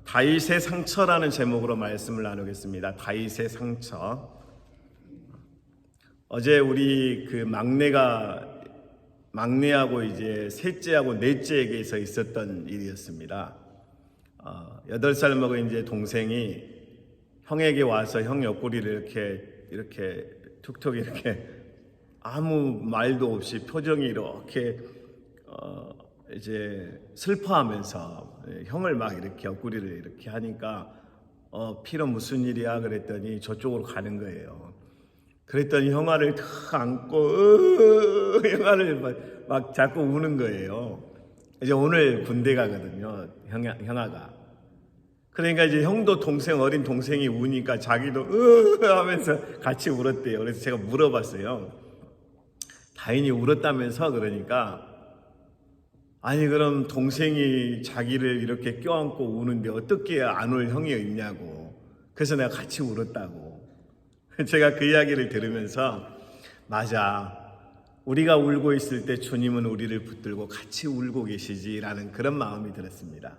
다윗의 상처라는 제목으로 말씀을 나누겠습니다. 다윗의 상처. 어제 우리 그 막내하고 이제 셋째하고 넷째에게서 있었던 일이었습니다. 8살 먹은 이제 동생이 형에게 와서 형 옆구리를 이렇게 툭툭 이렇게 아무 말도 없이 표정이 이렇게 이제 슬퍼하면서 형을 막 이렇게 옆구리를 이렇게 하니까 피로 무슨 일이야 그랬더니 저쪽으로 가는 거예요. 그랬더니 형아를 탁 안고 형아를 막 자꾸 우는 거예요. 이제 오늘 군대 가거든요, 형아가. 그러니까 이제 형도 어린 동생이 우니까 자기도 하면서 같이 울었대요. 그래서 제가 물어봤어요. 다인이 울었다면서? 그러니까 아니 그럼 동생이 자기를 이렇게 껴안고 우는데 어떻게 안 울 형이 있냐고. 그래서 내가 같이 울었다고. 제가 그 이야기를 들으면서 맞아, 우리가 울고 있을 때 주님은 우리를 붙들고 같이 울고 계시지라는 그런 마음이 들었습니다.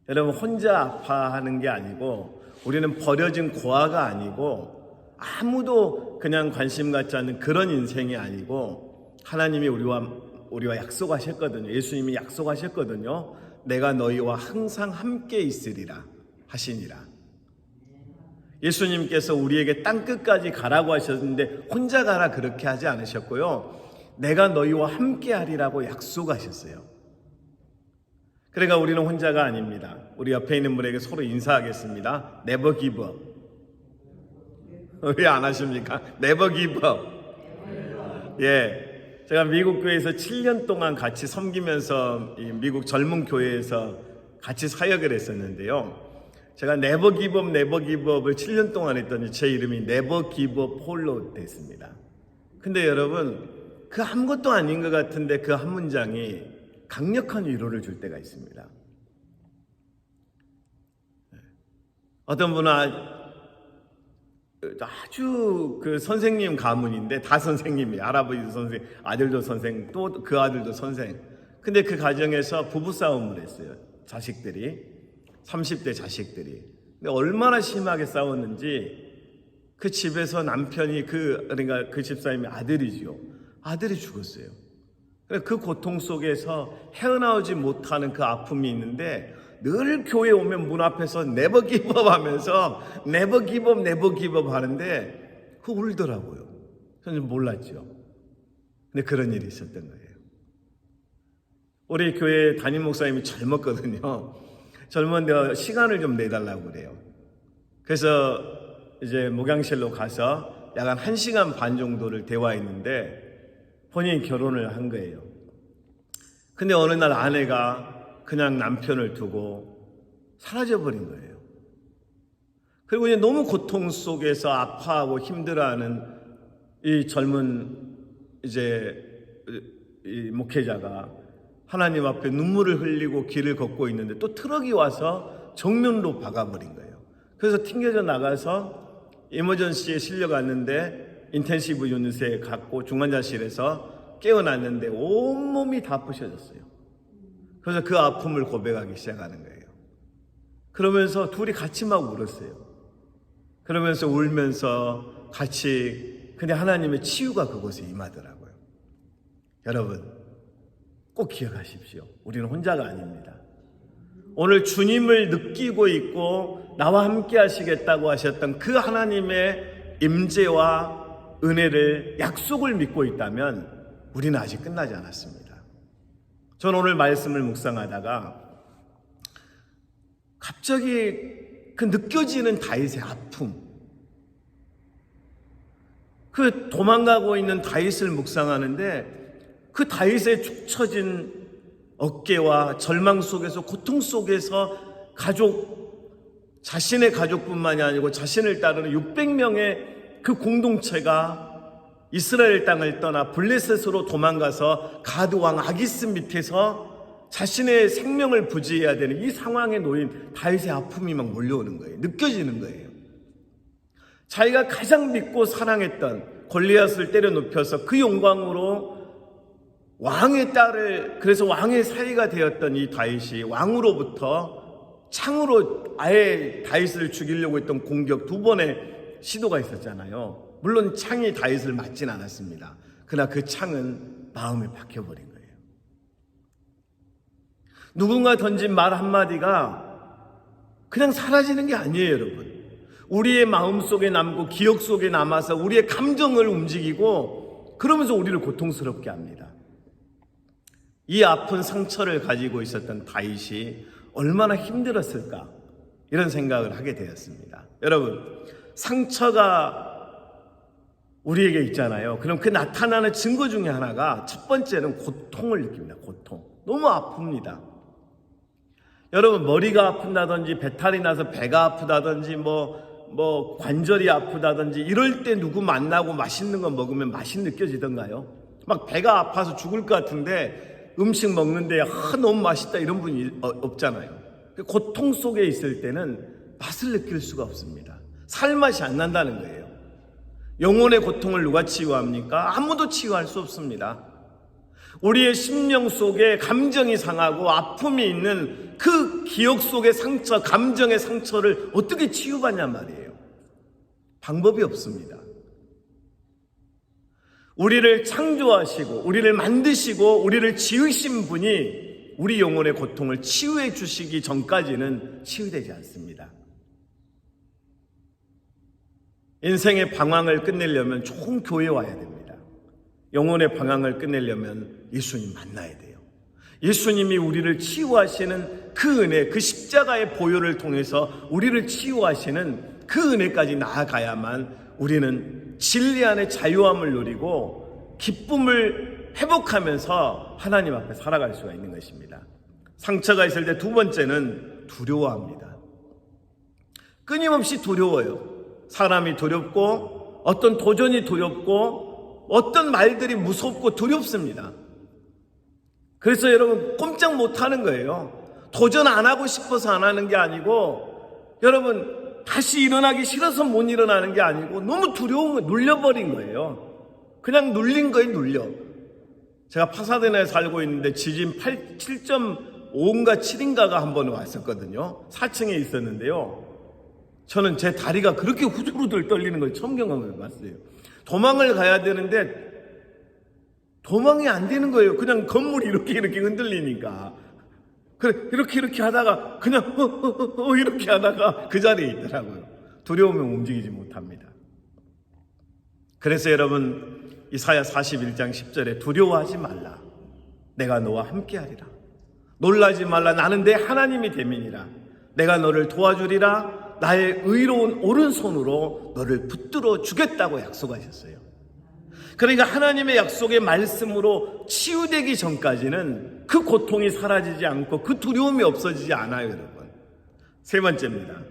여러분, 혼자 아파하는 게 아니고 우리는 버려진 고아가 아니고 아무도 그냥 관심 갖지 않는 그런 인생이 아니고 하나님이 우리와 약속하셨거든요. 예수님이 약속하셨거든요. 내가 너희와 항상 함께 있으리라 하시니라. 예수님께서 우리에게 땅끝까지 가라고 하셨는데 혼자 가라 그렇게 하지 않으셨고요. 내가 너희와 함께 하리라고 약속하셨어요. 그러니까 우리는 혼자가 아닙니다. 우리 옆에 있는 분에게 서로 인사하겠습니다. Never give up. 왜 안 하십니까? Never give up. 예, 제가 미국 교회에서 7년 동안 같이 섬기면서 이 미국 젊은 교회에서 같이 사역을 했었는데요. 제가 Never give up, Never give up을 7년 동안 했더니 제 이름이 Never give up 폴로 됐습니다. 근데 여러분, 그 아무것도 아닌 것 같은데 그 한 문장이 강력한 위로를 줄 때가 있습니다. 어떤 분은 아주 그 선생님 가문인데 다 선생님이에요. 할아버지도 선생, 아들도 선생, 또 그 아들도 선생. 근데 그 가정에서 부부싸움을 했어요. 자식들이. 30대 자식들이. 근데 얼마나 심하게 싸웠는지 그 집에서 남편이 그러니까 그 집사님이 아들이죠. 아들이 죽었어요. 그 고통 속에서 헤어나오지 못하는 그 아픔이 있는데 늘 교회 오면 문 앞에서 never give up 하면서 never give up, never give up 하는데 그거 울더라고요. 저는 몰랐죠. 근데 그런 일이 있었던 거예요. 우리 교회 담임 목사님이 젊었거든요. 젊은데 시간을 좀 내달라고 그래요. 그래서 이제 목양실로 가서 약 한 1시간 반 정도를 대화했는데 본인이 결혼을 한 거예요. 근데 어느 날 아내가 그냥 남편을 두고 사라져버린 거예요. 그리고 이제 너무 고통 속에서 아파하고 힘들어하는 이 젊은 이제 이 목회자가 하나님 앞에 눈물을 흘리고 길을 걷고 있는데 또 트럭이 와서 정면으로 박아버린 거예요. 그래서 튕겨져 나가서 이머전시에 실려갔는데 인텐시브 유닛에 갔고 중환자실에서 깨어났는데 온몸이 다 부셔졌어요. 그래서 그 아픔을 고백하기 시작하는 거예요. 그러면서 둘이 같이 막 울었어요. 그러면서 울면서 같이, 근데 하나님의 치유가 그곳에 임하더라고요. 여러분, 꼭 기억하십시오. 우리는 혼자가 아닙니다. 오늘 주님을 느끼고 있고 나와 함께 하시겠다고 하셨던 그 하나님의 임재와 은혜를, 약속을 믿고 있다면 우리는 아직 끝나지 않았습니다. 저는 오늘 말씀을 묵상하다가 갑자기 그 느껴지는 다윗의 아픔, 그 도망가고 있는 다윗을 묵상하는데 그 다윗의 축 처진 어깨와 절망 속에서, 고통 속에서 자신의 가족뿐만이 아니고 자신을 따르는 600명의 그 공동체가 이스라엘 땅을 떠나 블레셋으로 도망가서 가드 왕 아기스 밑에서 자신의 생명을 부지해야 되는 이 상황에 놓인 다윗의 아픔이 막 몰려오는 거예요. 느껴지는 거예요. 자기가 가장 믿고 사랑했던 골리앗을 때려 눕혀서 그 영광으로 왕의 딸을, 그래서 왕의 사위가 되었던 이 다윗이 왕으로부터 창으로 아예 다윗을 죽이려고 했던 공격 2번의 시도가 있었잖아요. 물론 창이 다윗을 맞진 않았습니다. 그러나 그 창은 마음에 박혀버린 거예요. 누군가 던진 말 한마디가 그냥 사라지는 게 아니에요, 여러분. 우리의 마음 속에 남고 기억 속에 남아서 우리의 감정을 움직이고 그러면서 우리를 고통스럽게 합니다. 이 아픈 상처를 가지고 있었던 다윗이 얼마나 힘들었을까, 이런 생각을 하게 되었습니다. 여러분, 상처가 우리에게 있잖아요. 그럼 그 나타나는 증거 중에 하나가 첫 번째는 고통을 느낍니다. 고통. 너무 아픕니다. 여러분, 머리가 아픈다든지 배탈이 나서 배가 아프다든지 관절이 아프다든지 이럴 때 누구 만나고 맛있는 거 먹으면 맛이 느껴지던가요? 막 배가 아파서 죽을 것 같은데 음식 먹는데 너무 맛있다 이런 분이 없잖아요. 고통 속에 있을 때는 맛을 느낄 수가 없습니다. 살맛이 안 난다는 거예요. 영혼의 고통을 누가 치유합니까? 아무도 치유할 수 없습니다. 우리의 심령 속에 감정이 상하고 아픔이 있는 그 기억 속의 상처, 감정의 상처를 어떻게 치유받냐 말이에요. 방법이 없습니다. 우리를 창조하시고 우리를 만드시고 우리를 지으신 분이 우리 영혼의 고통을 치유해 주시기 전까지는 치유되지 않습니다. 인생의 방황을 끝내려면 좋은 교회에 와야 됩니다. 영혼의 방황을 끝내려면 예수님 만나야 돼요. 예수님이 우리를 치유하시는 그 은혜, 그 십자가의 보혈을 통해서 우리를 치유하시는 그 은혜까지 나아가야만 우리는 진리 안에 자유함을 누리고 기쁨을 회복하면서 하나님 앞에 살아갈 수가 있는 것입니다. 상처가 있을 때 2번째는 두려워합니다. 끊임없이 두려워요. 사람이 두렵고 어떤 도전이 두렵고 어떤 말들이 무섭고 두렵습니다. 그래서 여러분 꼼짝 못하는 거예요. 도전 안 하고 싶어서 안 하는 게 아니고, 여러분 다시 일어나기 싫어서 못 일어나는 게 아니고 너무 두려운 거, 눌려버린 거예요. 그냥 눌린 거예요. 눌려. 제가 파사데나에 살고 있는데 지진 7.5인가 7인가가 한 번 왔었거든요. 4층에 있었는데요. 저는 제 다리가 그렇게 후들후들 떨리는 걸 처음 경험해 봤어요. 도망을 가야 되는데 도망이 안 되는 거예요. 그냥 건물이 이렇게 흔들리니까. 그래, 이렇게 하다가 그냥 이렇게 하다가 그 자리에 있더라고요. 두려우면 움직이지 못합니다. 그래서 여러분, 이사야 41장 10절에 두려워하지 말라. 내가 너와 함께하리라. 놀라지 말라. 나는 내 하나님이 됨이니라. 내가 너를 도와주리라. 나의 의로운 오른손으로 너를 붙들어 주겠다고 약속하셨어요. 그러니까 하나님의 약속의 말씀으로 치유되기 전까지는 그 고통이 사라지지 않고 그 두려움이 없어지지 않아요, 여러분. 3번째입니다.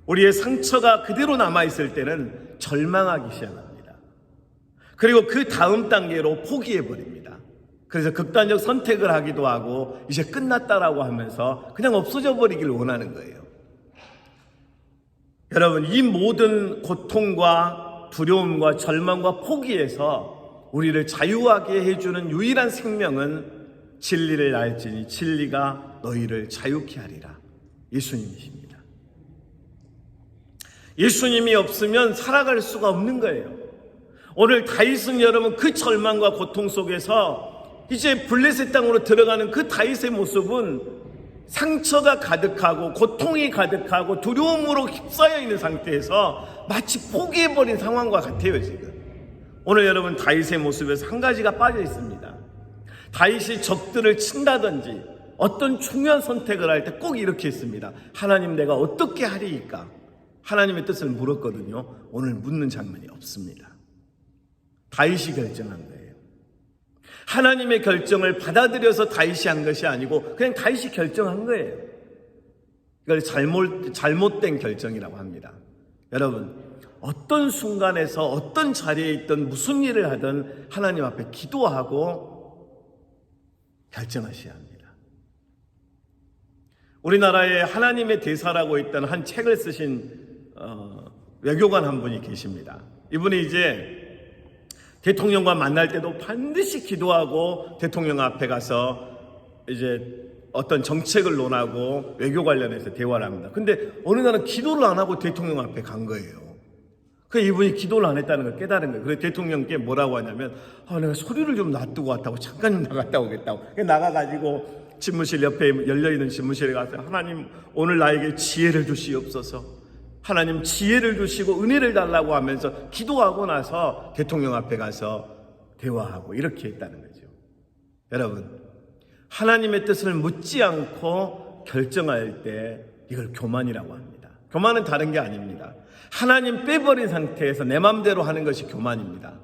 우리의 상처가 그대로 남아있을 때는 절망하기 시작합니다. 그리고 그 다음 단계로 포기해버립니다. 그래서 극단적 선택을 하기도 하고 이제 끝났다라고 하면서 그냥 없어져 버리길 원하는 거예요. 여러분, 이 모든 고통과 두려움과 절망과 포기에서 우리를 자유하게 해주는 유일한 생명은 진리를 알지니 진리가 너희를 자유케 하리라. 예수님이십니다. 예수님이 없으면 살아갈 수가 없는 거예요. 오늘 다윗은 여러분 그 절망과 고통 속에서 이제 블레셋 땅으로 들어가는 그 다윗의 모습은 상처가 가득하고 고통이 가득하고 두려움으로 휩싸여 있는 상태에서 마치 포기해버린 상황과 같아요. 지금 오늘 여러분 다윗의 모습에서 한 가지가 빠져 있습니다. 다윗이 적들을 친다든지 어떤 중요한 선택을 할 때 꼭 이렇게 했습니다. 하나님, 내가 어떻게 하리이까? 하나님의 뜻을 물었거든요. 오늘 묻는 장면이 없습니다. 다윗이 결정한 거예요. 하나님의 결정을 받아들여서 다윗이 한 것이 아니고 그냥 다윗이 결정한 거예요. 이걸 잘못된 결정이라고 합니다. 여러분, 어떤 순간에서 어떤 자리에 있든 무슨 일을 하든 하나님 앞에 기도하고 결정하셔야 합니다. 우리나라에 하나님의 대사라고 있던 한 책을 쓰신 외교관 한 분이 계십니다. 이분이 이제 대통령과 만날 때도 반드시 기도하고 대통령 앞에 가서 이제 어떤 정책을 논하고 외교 관련해서 대화를 합니다. 근데 어느 날은 기도를 안 하고 대통령 앞에 간 거예요. 그 이분이 기도를 안 했다는 걸 깨달은 거예요. 그래서 대통령께 뭐라고 하냐면 내가 소리를 좀 놔두고 왔다고 잠깐 나갔다 오겠다고. 나가가지고 집무실 옆에 열려있는 집무실에 가서 하나님 오늘 나에게 지혜를 주시옵소서. 하나님 지혜를 주시고 은혜를 달라고 하면서 기도하고 나서 대통령 앞에 가서 대화하고 이렇게 했다는 거죠. 여러분, 하나님의 뜻을 묻지 않고 결정할 때 이걸 교만이라고 합니다. 교만은 다른 게 아닙니다. 하나님 빼버린 상태에서 내 맘대로 하는 것이 교만입니다.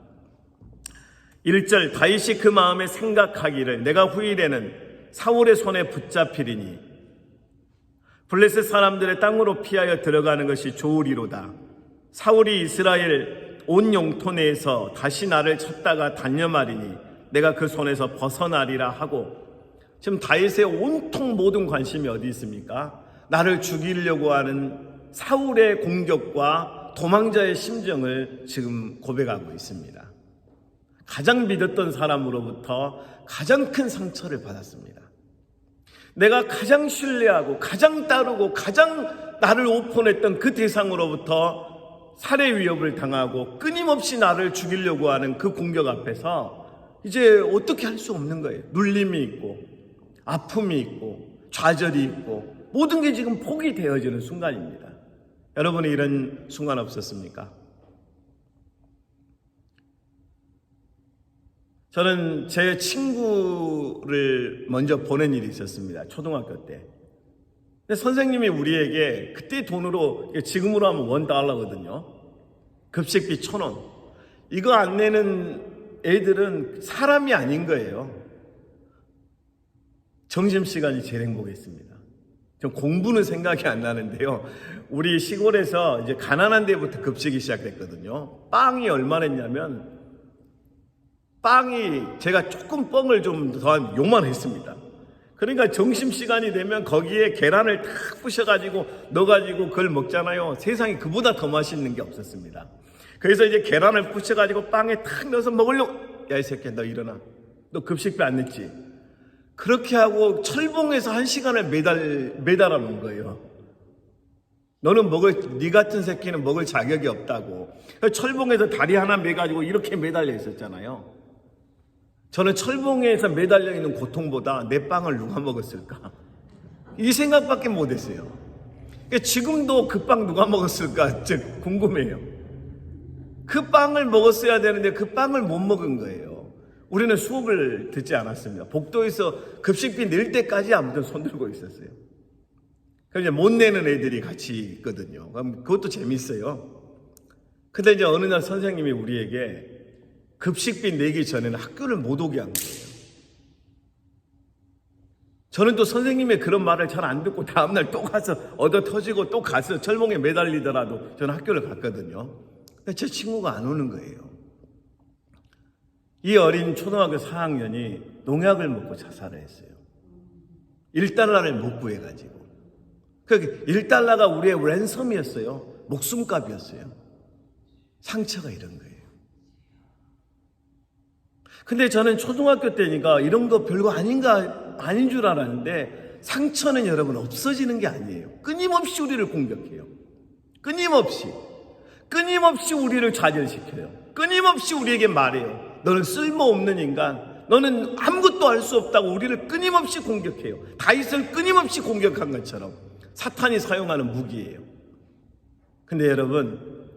1절 다윗이 그 마음에 생각하기를 내가 후일에는 사울의 손에 붙잡히리니 블레셋 사람들의 땅으로 피하여 들어가는 것이 좋으리로다. 사울이 이스라엘 온 영토 내에서 다시 나를 찾다가 단념하리니 내가 그 손에서 벗어나리라 하고, 지금 다윗의 온통 모든 관심이 어디 있습니까? 나를 죽이려고 하는 사울의 공격과 도망자의 심정을 지금 고백하고 있습니다. 가장 믿었던 사람으로부터 가장 큰 상처를 받았습니다. 내가 가장 신뢰하고 가장 따르고 가장 나를 오픈했던 그 대상으로부터 살해 위협을 당하고 끊임없이 나를 죽이려고 하는 그 공격 앞에서 이제 어떻게 할 수 없는 거예요. 눌림이 있고 아픔이 있고 좌절이 있고 모든 게 지금 포기되어지는 순간입니다. 여러분이 이런 순간 없었습니까? 저는 제 친구를 먼저 보낸 일이 있었습니다. 초등학교 때. 근데 선생님이 우리에게 그때 돈으로, 지금으로 하면 $1거든요. 급식비 1,000원. 이거 안 내는 애들은 사람이 아닌 거예요. 점심시간이 제일 행복했습니다. 전 공부는 생각이 안 나는데요. 우리 시골에서 이제 가난한 데부터 급식이 시작됐거든요. 빵이 얼마나 했냐면, 빵이 제가 조금 뻥을 좀 더한 요만했습니다. 그러니까 점심시간이 되면 거기에 계란을 탁 부셔가지고 넣어가지고 그걸 먹잖아요. 세상에 그보다 더 맛있는 게 없었습니다. 그래서 이제 계란을 부셔가지고 빵에 탁 넣어서 먹으려고, 야 이 새끼야 너 일어나, 너 급식비 안 냈지? 그렇게 하고 철봉에서 1시간을 매달아 놓은 거예요. 너는 네 같은 새끼는 먹을 자격이 없다고. 철봉에서 다리 하나 매가지고 이렇게 매달려 있었잖아요. 저는 철봉에서 매달려 있는 고통보다 내 빵을 누가 먹었을까? 이 생각밖에 못했어요. 지금도 그 빵 누가 먹었을까? 궁금해요. 그 빵을 먹었어야 되는데 그 빵을 못 먹은 거예요. 우리는 수업을 듣지 않았습니다. 복도에서 급식비 낼 때까지 아무튼 손들고 있었어요. 그럼 이제 못 내는 애들이 같이 있거든요. 그럼 그것도 재밌어요. 근데 이제 어느 날 선생님이 우리에게 급식비 내기 전에는 학교를 못 오게 한 거예요. 저는 또 선생님의 그런 말을 잘 안 듣고 다음날 또 가서 얻어 터지고 또 가서 철봉에 매달리더라도 저는 학교를 갔거든요. 근데 제 친구가 안 오는 거예요. 이 어린 초등학교 4학년이 농약을 먹고 자살을 했어요. $1를 못 구해가지고. 그 $1가 우리의 랜섬이었어요. 목숨값이었어요. 상처가 이런 거예요. 근데 저는 초등학교 때니까 이런 거 별거 아닌 줄 알았는데, 상처는 여러분 없어지는 게 아니에요. 끊임없이 우리를 공격해요. 끊임없이 우리를 좌절시켜요. 끊임없이 우리에게 말해요. 너는 쓸모없는 인간, 너는 아무것도 할 수 없다고 우리를 끊임없이 공격해요. 다윗을 끊임없이 공격한 것처럼 사탄이 사용하는 무기예요. 근데 여러분,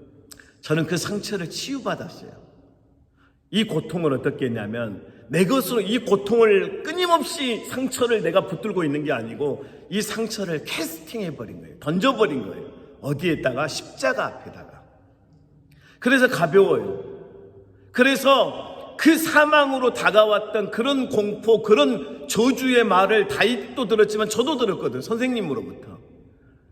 저는 그 상처를 치유받았어요. 이 고통을 어떻게 했냐면, 내 것으로 이 고통을 끊임없이 상처를 내가 붙들고 있는 게 아니고 이 상처를 캐스팅해버린 거예요. 던져버린 거예요. 어디에다가? 십자가 앞에다가. 그래서 가벼워요. 그래서 그 사망으로 다가왔던 그런 공포, 그런 저주의 말을 다윗도 들었지만 저도 들었거든요. 선생님으로부터.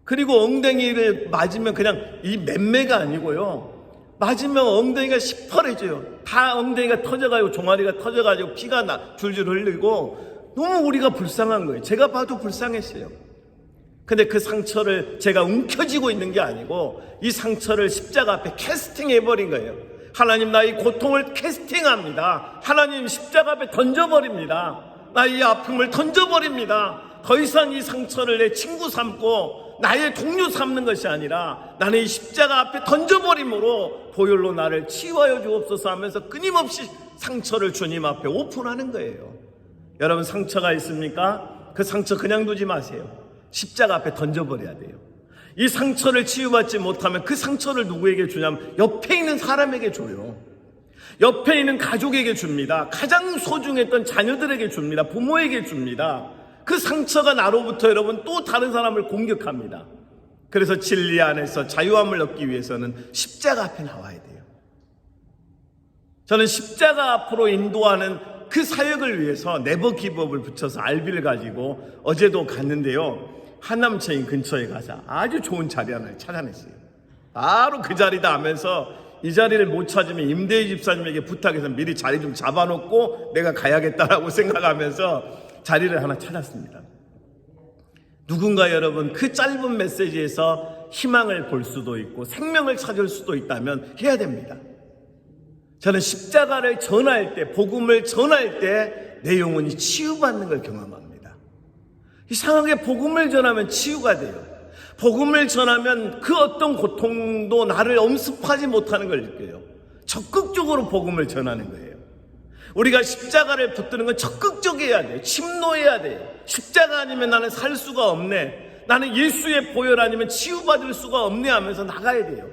그리고 엉덩이를 맞으면 그냥 이 맴매가 아니고요. 맞으면 엉덩이가 시퍼래져요. 다 엉덩이가 터져가지고 종아리가 터져가지고 피가 줄줄 흘리고 너무 우리가 불쌍한 거예요. 제가 봐도 불쌍했어요. 근데 그 상처를 제가 움켜쥐고 있는 게 아니고 이 상처를 십자가 앞에 캐스팅해버린 거예요. 하나님, 나 이 고통을 캐스팅합니다. 하나님, 십자가 앞에 던져버립니다. 나 이 아픔을 던져버립니다. 더 이상 이 상처를 내 친구 삼고 나의 동료 삼는 것이 아니라 나는 이 십자가 앞에 던져버림으로 보혈로 나를 치유하여 주옵소서 하면서 끊임없이 상처를 주님 앞에 오픈하는 거예요. 여러분, 상처가 있습니까? 그 상처 그냥 두지 마세요. 십자가 앞에 던져버려야 돼요. 이 상처를 치유받지 못하면 그 상처를 누구에게 주냐면 옆에 있는 사람에게 줘요. 옆에 있는 가족에게 줍니다. 가장 소중했던 자녀들에게 줍니다. 부모에게 줍니다. 그 상처가 나로부터 여러분 또 다른 사람을 공격합니다. 그래서 진리 안에서 자유함을 얻기 위해서는 십자가 앞에 나와야 돼요. 저는 십자가 앞으로 인도하는 그 사역을 위해서 네버 기브업을 붙여서 알비를 가지고 어제도 갔는데요. 한남체인 근처에 가서 아주 좋은 자리 하나를 찾아냈어요. 바로 그 자리다 하면서 이 자리를 못 찾으면 임대희 집사님에게 부탁해서 미리 자리 좀 잡아놓고 내가 가야겠다라고 생각하면서 자리를 하나 찾았습니다. 누군가 여러분 그 짧은 메시지에서 희망을 볼 수도 있고 생명을 찾을 수도 있다면 해야 됩니다. 저는 십자가를 전할 때, 복음을 전할 때 내 영혼이 치유받는 걸 경험합니다. 이상하게 복음을 전하면 치유가 돼요. 복음을 전하면 그 어떤 고통도 나를 엄습하지 못하는 걸 느껴요. 적극적으로 복음을 전하는 거예요. 우리가 십자가를 붙드는 건 적극적이어야 돼요. 침노해야 돼요. 십자가 아니면 나는 살 수가 없네. 나는 예수의 보혈 아니면 치유받을 수가 없네 하면서 나가야 돼요.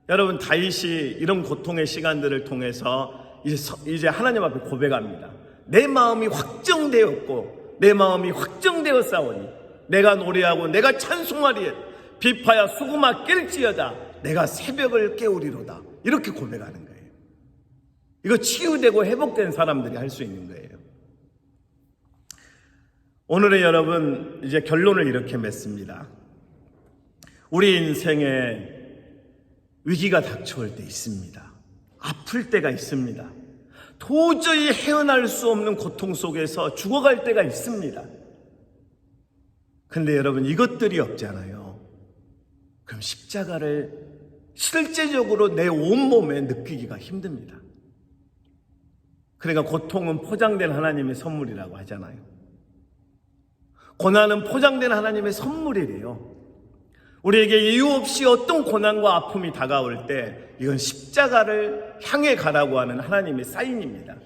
여러분, 다윗이 이런 고통의 시간들을 통해서 이제 하나님 앞에 고백합니다. 내 마음이 확정되었고 내 마음이 확정되었사오니 내가 노래하고 내가 찬송하리에 비파야 수구마 깰지어다 내가 새벽을 깨우리로다. 이렇게 고백하는 거예요. 이거 치유되고 회복된 사람들이 할 수 있는 거예요. 오늘은 여러분 이제 결론을 이렇게 맺습니다. 우리 인생에 위기가 닥쳐올 때 있습니다. 아플 때가 있습니다. 도저히 헤어날 수 없는 고통 속에서 죽어갈 때가 있습니다. 근데 여러분 이것들이 없잖아요. 그럼 십자가를 실제적으로 내 온몸에 느끼기가 힘듭니다. 그러니까 고통은 포장된 하나님의 선물이라고 하잖아요. 고난은 포장된 하나님의 선물이래요. 우리에게 이유 없이 어떤 고난과 아픔이 다가올 때 이건 십자가를 향해 가라고 하는 하나님의 사인입니다.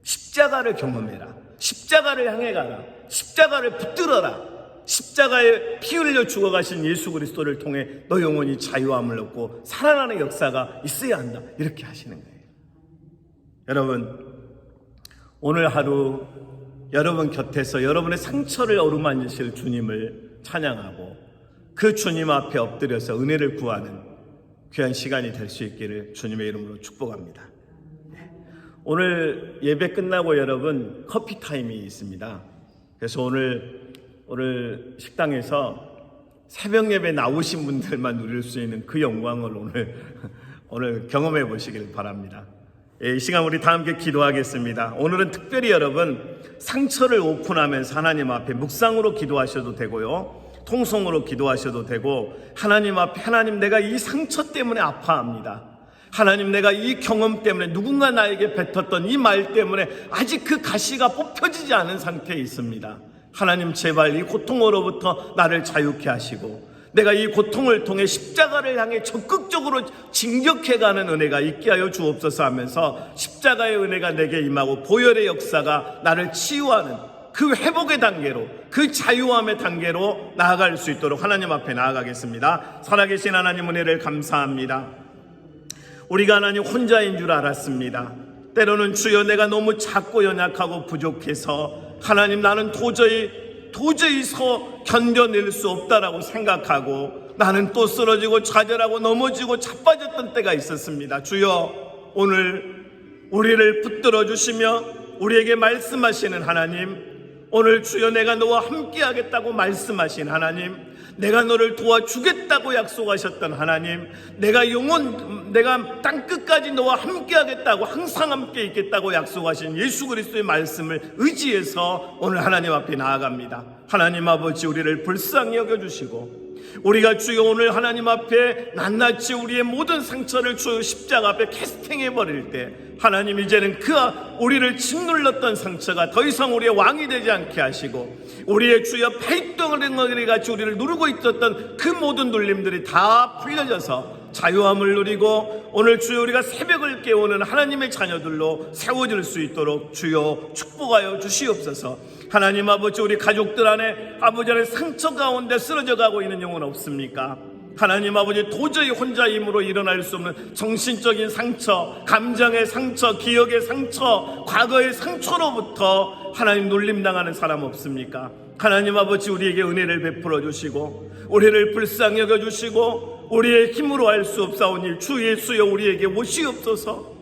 십자가를 경험해라. 십자가를 향해 가라. 십자가를 붙들어라. 십자가에 피 흘려 죽어가신 예수 그리스도를 통해 너 영혼이 자유함을 얻고 살아나는 역사가 있어야 한다. 이렇게 하시는 거예요. 여러분, 오늘 하루 여러분 곁에서 여러분의 상처를 어루만지실 주님을 찬양하고 그 주님 앞에 엎드려서 은혜를 구하는 귀한 시간이 될 수 있기를 주님의 이름으로 축복합니다. 오늘 예배 끝나고 여러분 커피 타임이 있습니다. 그래서 오늘 식당에서 새벽 예배 나오신 분들만 누릴 수 있는 그 영광을 오늘 경험해 보시길 바랍니다. 이 시간 우리 다 함께 기도하겠습니다. 오늘은 특별히 여러분 상처를 오픈하면서 하나님 앞에 묵상으로 기도하셔도 되고요, 통성으로 기도하셔도 되고, 하나님 앞에 하나님 내가 이 상처 때문에 아파합니다. 하나님 내가 이 경험 때문에 누군가 나에게 뱉었던 이 말 때문에 아직 그 가시가 뽑혀지지 않은 상태에 있습니다. 하나님 제발 이 고통으로부터 나를 자유케 하시고 내가 이 고통을 통해 십자가를 향해 적극적으로 진격해가는 은혜가 있게 하여 주옵소서 하면서 십자가의 은혜가 내게 임하고 보혈의 역사가 나를 치유하는 그 회복의 단계로, 그 자유함의 단계로 나아갈 수 있도록 하나님 앞에 나아가겠습니다. 살아계신 하나님 은혜를 감사합니다. 우리가 하나님 혼자인 줄 알았습니다. 때로는 주여 내가 너무 작고 연약하고 부족해서 하나님 나는 도저히 견뎌낼 수 없다라고 생각하고 나는 또 쓰러지고 좌절하고 넘어지고 자빠졌던 때가 있었습니다. 주여 오늘 우리를 붙들어 주시며 우리에게 말씀하시는 하나님, 오늘 주여 내가 너와 함께 하겠다고 말씀하신 하나님, 내가 너를 도와주겠다고 약속하셨던 하나님, 내가 땅끝까지 너와 함께 하겠다고, 항상 함께 있겠다고 약속하신 예수 그리스도의 말씀을 의지해서 오늘 하나님 앞에 나아갑니다. 하나님 아버지 우리를 불쌍히 여겨주시고 우리가 주여 오늘 하나님 앞에 낱낱이 우리의 모든 상처를 주여 십자가 앞에 캐스팅해 버릴 때 하나님 이제는 그 우리를 짓눌렀던 상처가 더 이상 우리의 왕이 되지 않게 하시고 우리의 주여 발덩어리 같이 우리를 누르고 있었던 그 모든 눌림들이 다 풀려져서 자유함을 누리고 오늘 주여 우리가 새벽을 깨우는 하나님의 자녀들로 세워질 수 있도록 주여 축복하여 주시옵소서. 하나님 아버지 우리 가족들 안에 아버지 안에 상처 가운데 쓰러져 가고 있는 영혼 없습니까? 하나님 아버지 도저히 혼자 힘으로 일어날 수 없는 정신적인 상처, 감정의 상처, 기억의 상처, 과거의 상처로부터 하나님 놀림당하는 사람 없습니까? 하나님 아버지 우리에게 은혜를 베풀어 주시고 우리를 불쌍히 여겨주시고 우리의 힘으로 할 수 없사오니 주 예수여 우리에게 오시옵소서.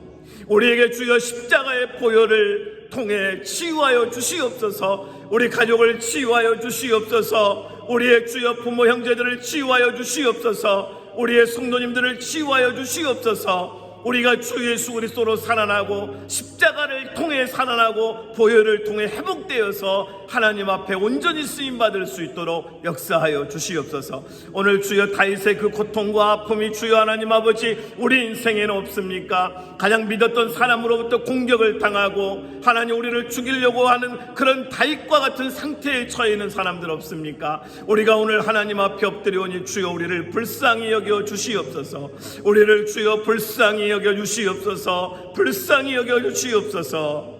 우리에게 주여 십자가의 보혈을 통해 치유하여 주시옵소서. 우리 가족을 치유하여 주시옵소서. 우리의 주여 부모 형제들을 치유하여 주시옵소서. 우리의 성도님들을 치유하여 주시옵소서. 우리가 주 예수 그리스도로 살아나고 십자가를 통해 살아나고 보혈을 통해 회복되어서 하나님 앞에 온전히 쓰임받을 수 있도록 역사하여 주시옵소서. 오늘 주여 다윗의 그 고통과 아픔이 주여 하나님 아버지 우리 인생에는 없습니까? 가장 믿었던 사람으로부터 공격을 당하고 하나님 우리를 죽이려고 하는 그런 다윗과 같은 상태에 처해 있는 사람들 없습니까? 우리가 오늘 하나님 앞에 엎드려오니 주여 우리를 불쌍히 여겨 주시옵소서. 우리를 주여 불쌍히 여겨 주시옵소서. 불쌍히 여겨 주시옵소서.